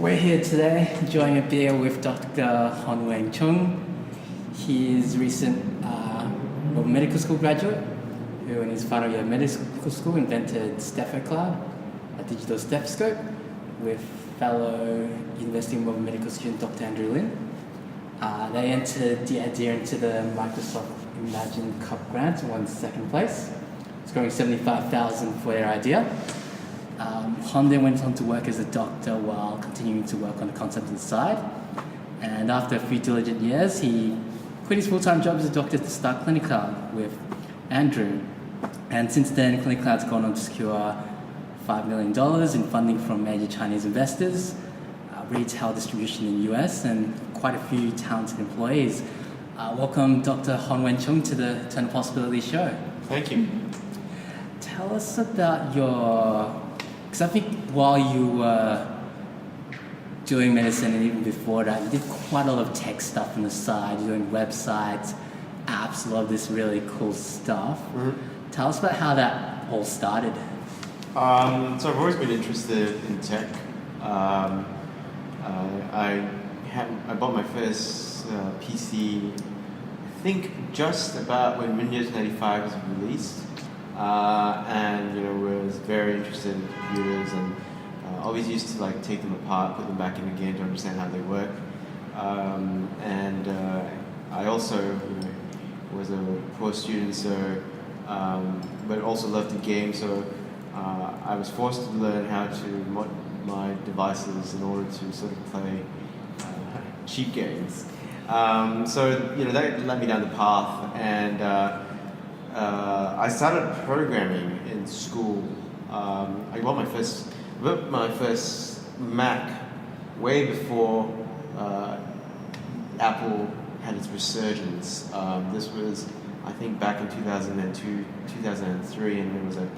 We're here today enjoying a beer with Dr. Hon Wang Chung. He is recent medical school graduate who in his final year of medical school invented StephoCloud, a digital stethoscope, with fellow University of Melbourne medical student Dr. Andrew Lin. They entered the idea into the Microsoft Imagine Cup grant and won second place, scoring $75,000 for their idea. Hon then went on to work as a doctor while continuing to work on the concept inside. And after a few diligent years, he quit his full-time job as a doctor to start ClinicCloud with Andrew. And since then, ClinicCloud's gone on to secure $5 million in funding from major Chinese investors, retail distribution in the US, and quite a few talented employees. Welcome Dr. Hon Wang Chung to the Turn of Possibility show. Thank you. Tell us about because I think while you were doing medicine and even before that, you did quite a lot of tech stuff on the side. You're doing websites, apps, a lot of this really cool stuff. Mm-hmm. Tell us about how that all started. So I've always been interested in tech. I bought my first PC, I think just about when Windows 95 was released. And was very interested in computers and always used to take them apart, put them back in again to understand how they work. I also was a poor student, but also loved the game. So I was forced to learn how to mod my devices in order to sort of play cheap games. That led me down the path and. I started programming in school. I bought my first Mac way before Apple had its resurgence. This was, I think, back in 2002, 2003, and it was a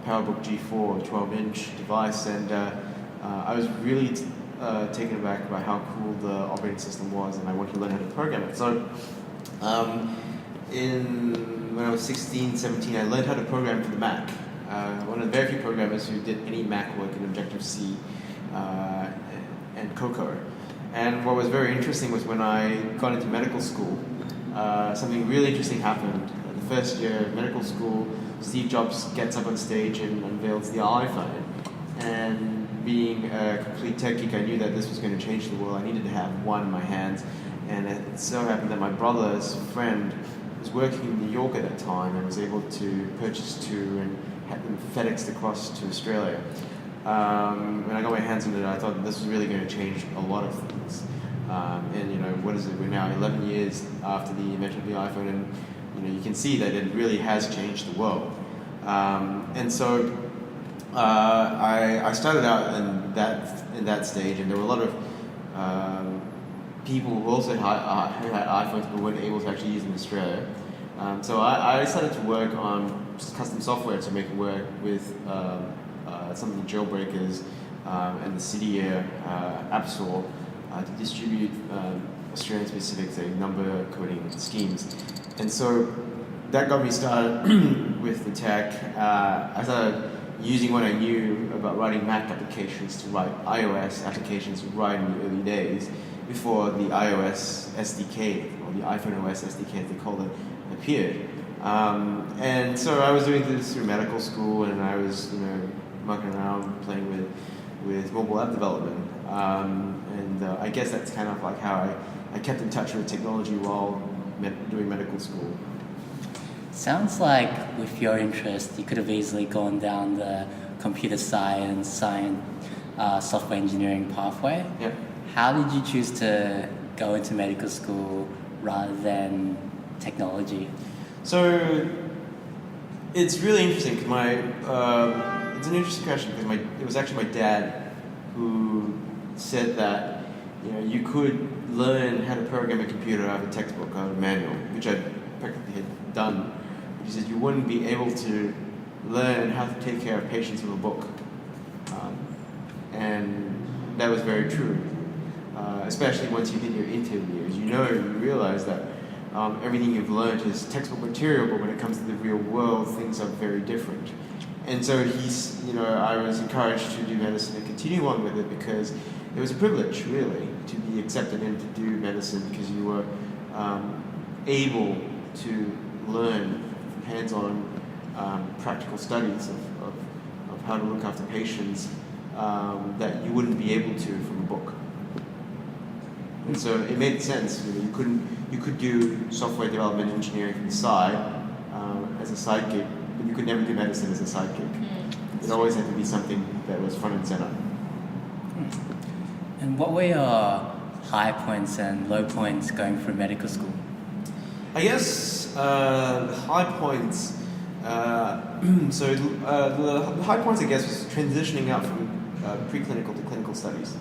PowerBook G4, 12-inch device, and I was really taken aback by how cool the operating system was, and I wanted to learn how to program it. So. When I was 16, 17, I learned how to program for the Mac. One of the very few programmers who did any Mac work in Objective-C and Cocoa. And what was very interesting was when I got into medical school, something really interesting happened. The first year of medical school, Steve Jobs gets up on stage and unveils the iPhone. And being a complete tech geek, I knew that this was going to change the world. I needed to have one in my hands. And it so happened that my brother's friend was working in New York at that time and was able to purchase two and had them FedExed across to Australia. When I got my hands on it, I thought this was really going to change a lot of things. What is it? We're now 11 years after the invention of the iPhone, and you can see that it really has changed the world. I started out in that stage, and there were a lot of people who also had iPhones but weren't able to actually use them in Australia. So I started to work on custom software to make it work with some of the jailbreakers and the Cydia App Store to distribute Australian-specific, say, number coding schemes. And so that got me started with the tech. I started using what I knew about writing Mac applications to write iOS applications right in the early days, before the iOS SDK, or the iPhone OS SDK as they called it, appeared. And so I was doing this through medical school, and I was mucking around playing with mobile app development. I guess that's kind of like how I kept in touch with technology while doing medical school. Sounds like with your interest, you could have easily gone down the computer science, software engineering pathway. Yeah. How did you choose to go into medical school rather than technology? So it's really interesting because it's an interesting question because it was actually my dad who said that you could learn how to program a computer out of a textbook, out of a manual, which I practically had done. But he said you wouldn't be able to learn how to take care of patients with a book, and that was very true. Especially once you hit your interviews, you realize that everything you've learned is textbook material, but when it comes to the real world, things are very different. And so I was encouraged to do medicine and continue on with it because it was a privilege, really, to be accepted in to do medicine because you were able to learn hands-on practical studies of how to look after patients that you wouldn't be able to from a book. And so it made sense. You could do software development engineering from the side as a side gig, but you could never do medicine as a side gig. It always had to be something that was front and center. And what were your high points and low points going through medical school? I guess the high points. The high points, I guess, was transitioning out from preclinical to clinical studies.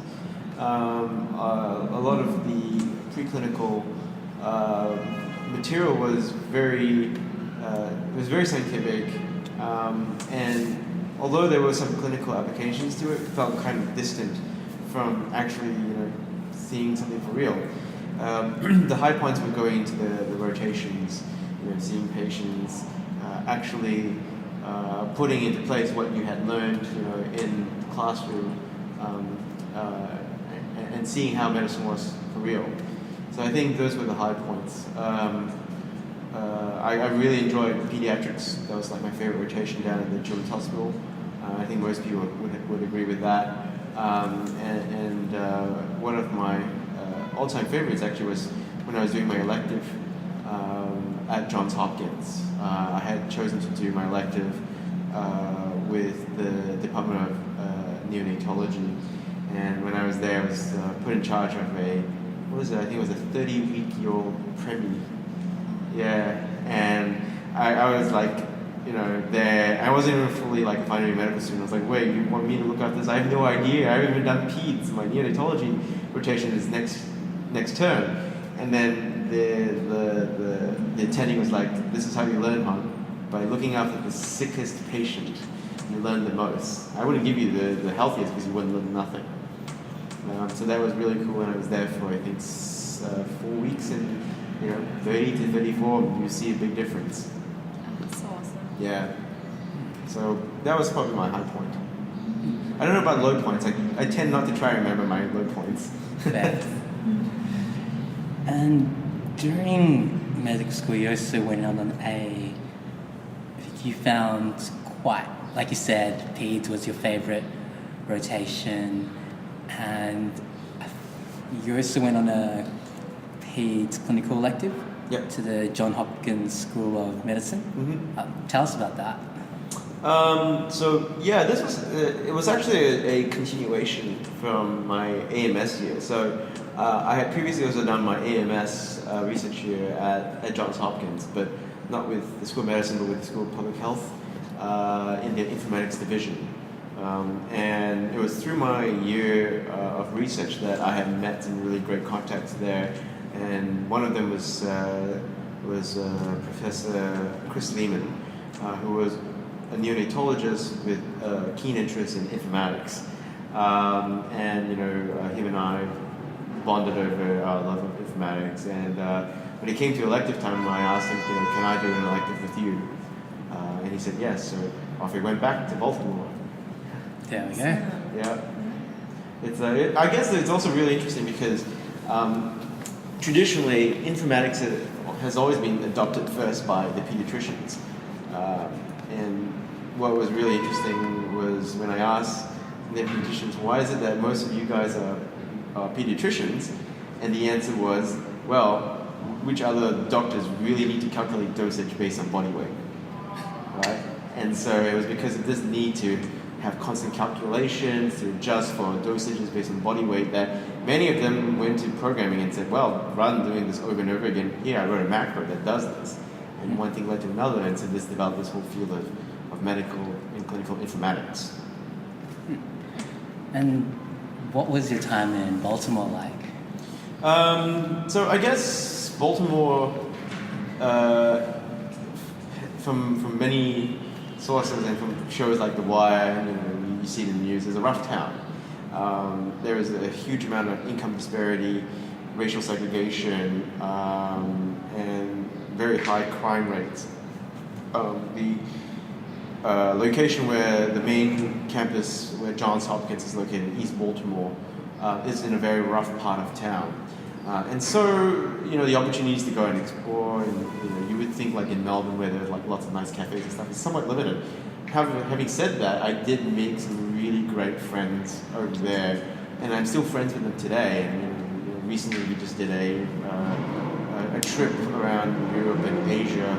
A lot of the preclinical material was very scientific, and although there were some clinical applications to it, it felt kind of distant from actually seeing something for real. The high points were going into the rotations, seeing patients, actually putting into place what you had learned, in the classroom, and seeing how medicine was for real. So I think those were the high points. I really enjoyed pediatrics. That was like my favorite rotation down at the Children's Hospital. I think most people would agree with that. And one of my all-time favorites actually was when I was doing my elective at Johns Hopkins. I had chosen to do my elective with the Department of Neonatology, and when I was there, I was put in charge of I think it was a 30-week-old preemie. Yeah, and I was like, there. I wasn't even fully like a final year medical student. I was like, wait, you want me to look after this? I have no idea. I haven't even done peds. My neonatology rotation is next term. And then the attending was like, this is how you learn, hon. By looking after the sickest patient, you learn the most. I wouldn't give you the healthiest because you wouldn't learn nothing. So that was really cool, and I was there for I think 4 weeks, and 30 to 34, you see a big difference. That's awesome. Yeah. So that was probably my high point. I don't know about low points. I tend not to try and remember my low points. And during medical school, you also went on you found quite, like you said, peds was your favorite rotation, and you also went on a peds clinical elective to the Johns Hopkins School of Medicine. Mm-hmm. Tell us about that. It was actually a continuation from my AMS year. So I had previously also done my AMS research year at Johns Hopkins, but not with the School of Medicine, but with the School of Public Health in the informatics division. And it was through my year of research that I had met some really great contacts there. And one of them was Professor Chris Lehman, who was a neonatologist with a keen interest in informatics. Him and I bonded over our love of informatics. And when it came to elective time, I asked him, can I do an elective with you? And he said yes. So off we went back to Baltimore. There we go. Yeah. I guess it's also really interesting because traditionally, informatics has always been adopted first by the pediatricians. And what was really interesting was when I asked the pediatricians, why is it that most of you guys are pediatricians? And the answer was, well, which other doctors really need to calculate dosage based on body weight, right? And so it was because of this need to have constant calculations to adjust for dosages based on body weight that many of them went to programming and said, well, rather than doing this over and over again, here I wrote a macro that does this. And one thing led to another, and so this developed this whole field of medical and clinical informatics. And what was your time in Baltimore like? So I guess Baltimore, from many sources and from shows like The Wire, you see it in the news, is a rough town. There is a huge amount of income disparity, racial segregation, and very high crime rates. location where the main campus, where Johns Hopkins is located in East Baltimore, is in a very rough part of town. And so, the opportunities to go and explore, and you would think like in Melbourne where there's like lots of nice cafes and stuff, is somewhat limited. Having said that, I did make some really great friends over there, and I'm still friends with them today. And recently we just did a trip around Europe and Asia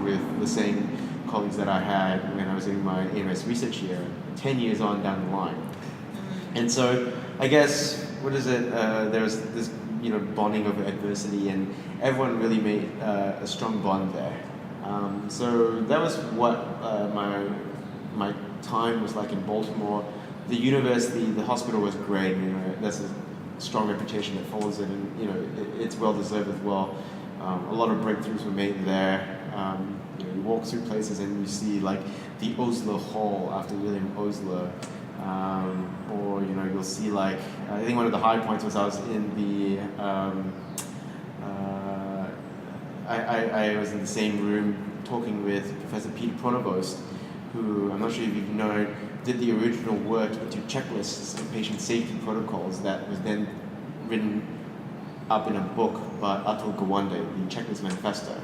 with the same colleagues that I had when I was doing my AMS research year, 10 years on down the line. And so I guess, there was this bonding over adversity, and everyone really made a strong bond there. So that was what my time was like in Baltimore. The university, the hospital was great. That's a strong reputation that follows it, and it's well deserved as well. A lot of breakthroughs were made there. You walk through places and you see like the Osler Hall after William Osler, or you'll see like I think one of the high points was I was in the I was in the same room talking with Professor Peter Pronovost, who I'm not sure if you've known, did the original work into checklists and patient safety protocols that was then written up in a book by Atul Gawande, the Checklist Manifesto.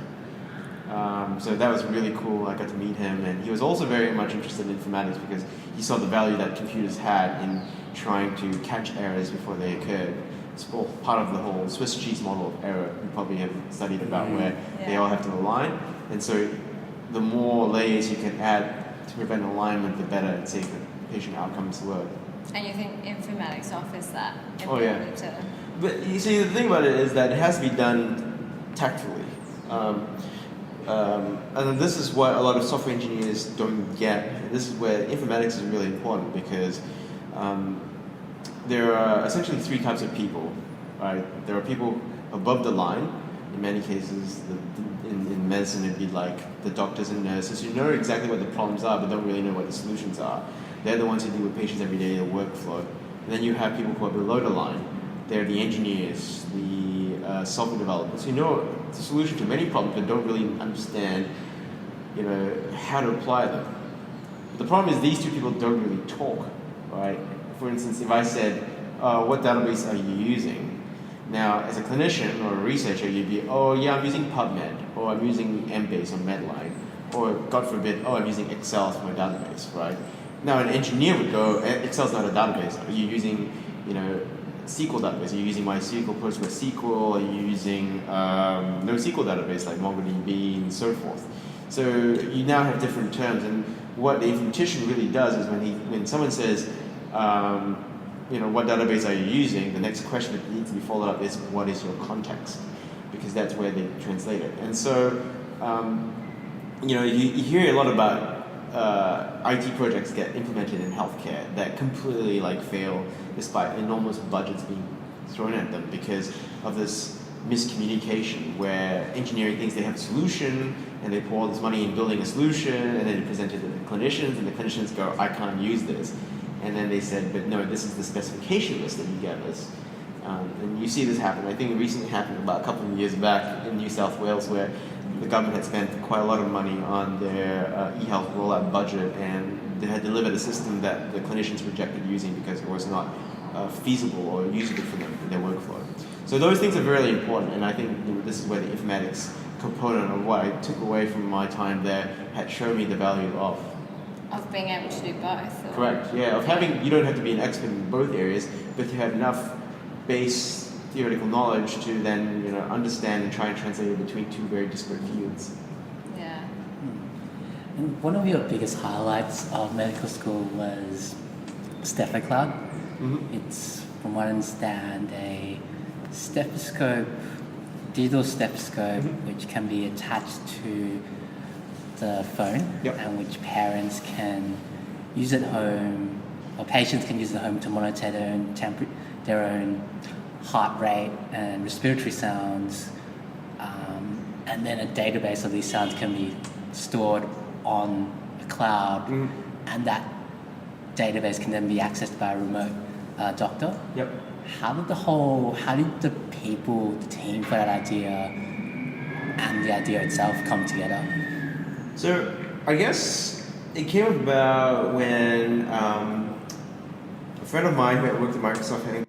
So that was really cool. I got to meet him, and he was also very much interested in informatics because he saw the value that computers had in trying to catch errors before they occurred. It's all part of the whole Swiss cheese model of error you probably have studied about, where they all have to align. And so the more layers you can add to prevent alignment, the better and safer patient outcomes were. And you think informatics offers that? Oh, yeah. But you see, the thing about it is that it has to be done tactfully. And this is what a lot of software engineers don't get. This is where informatics is really important, because there are essentially three types of people. Right? There are people above the line. In many cases, in medicine, it'd be like the doctors and nurses who know exactly what the problems are, but don't really know what the solutions are. They're the ones who deal with patients every day, their workflow. And then you have people who are below the line. They're the engineers, the software developers who know the solution to many problems but don't really understand, how to apply them. The problem is these two people don't really talk, right? For instance, if I said, what database are you using? Now, as a clinician or a researcher, you'd be, I'm using PubMed, or I'm using Embase or Medline, or God forbid, I'm using Excel for my database, right? Now, an engineer would go, Excel's not a database. Are you using, SQL database? Are you using MySQL, PostgreSQL? Are you using NoSQL database like MongoDB and so forth? So you now have different terms, and what the informatician really does is when someone says, what database are you using, the next question that needs to be followed up is, what is your context? Because that's where they translate it. And so, you hear a lot about IT projects get implemented in healthcare that completely fail despite enormous budgets being thrown at them because of this miscommunication where engineering thinks they have a solution and they pour all this money in building a solution and then they present it to the clinicians and the clinicians go, I can't use this. And then they said, but no, this is the specification list that you gave us. And you see this happen. I think it recently happened about a couple of years back in New South Wales where the government had spent quite a lot of money on their e-health rollout budget, and they had delivered a system that the clinicians rejected using because it was not feasible or usable for them in their workflow. So those things are really important, and I think this is where the informatics component of what I took away from my time there had shown me the value of being able to do both. Or? Correct, yeah. Of having, you don't have to be an expert in both areas, but you have enough base theoretical knowledge to then, understand and try and translate it between two very disparate fields. Yeah. And one of your biggest highlights of medical school was Stethoscope Cloud. Mm-hmm. It's, from what I understand, a stethoscope, digital stethoscope, which can be attached to the phone, and which parents can use at home, or patients can use at home to monitor their own heart rate and respiratory sounds, and then a database of these sounds can be stored on a cloud, and that database can then be accessed by a remote doctor. Yep. How did the team for that idea and the idea itself come together? So I guess It came about when a friend of mine who had worked at Microsoft,